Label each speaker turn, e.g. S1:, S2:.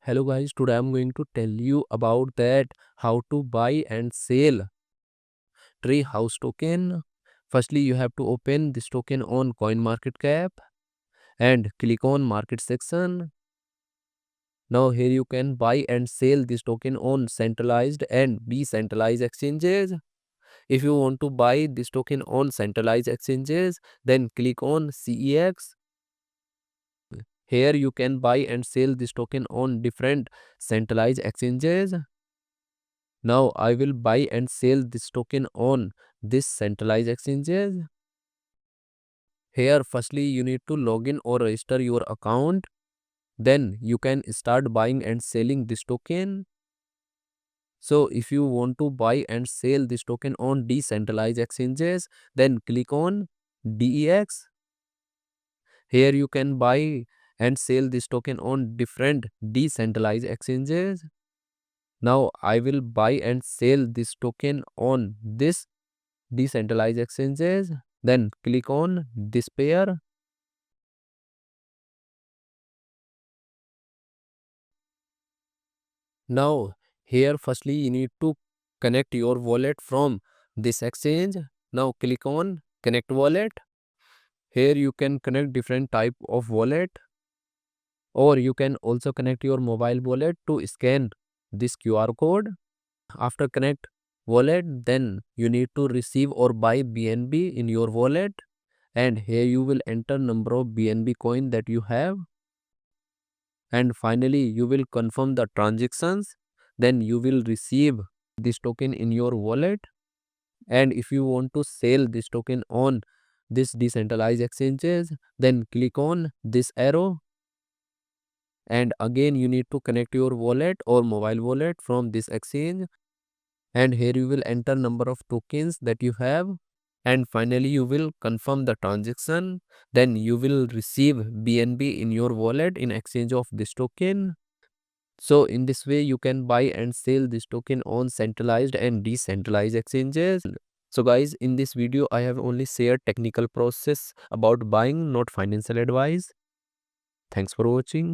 S1: Hello guys, today I'm going to tell you about that how to buy and sell Treehouse token. Firstly, you have to open this token on CoinMarketCap and click on market section. Now here you can buy and sell this token on centralized and decentralized exchanges. If you want to buy this token on centralized exchanges, then click on CEX. Here you can buy and sell this token on different centralized exchanges. Now I will buy and sell this token on this centralized exchanges. Here firstly you need to log in or register your account. Then you can start buying and selling this token. So if you want to buy and sell this token on decentralized exchanges, then click on DEX. Here you can buy and sell this token on different decentralized exchanges. Now I will buy and sell this token on this decentralized exchanges. Then click on this pair. Now here firstly you need to connect your wallet from this exchange. Now click on connect wallet. Here you can connect different type of wallet, or you can also connect your mobile wallet to scan this QR code. After connect wallet, then you need to receive or buy BNB in your wallet, and here you will enter number of BNB coin that you have, and finally you will confirm the transactions. Then you will receive this token in your wallet. And if you want to sell this token on this decentralized exchanges, then click on this arrow, and again you need to connect your wallet or mobile wallet from this exchange, and here you will enter number of tokens that you have, and finally you will confirm the transaction. Then you will receive BNB in your wallet in exchange of this token. So in this way you can buy and sell this token on centralized and decentralized exchanges. So guys, in this video I have only shared technical process about buying, not financial advice. Thanks for watching.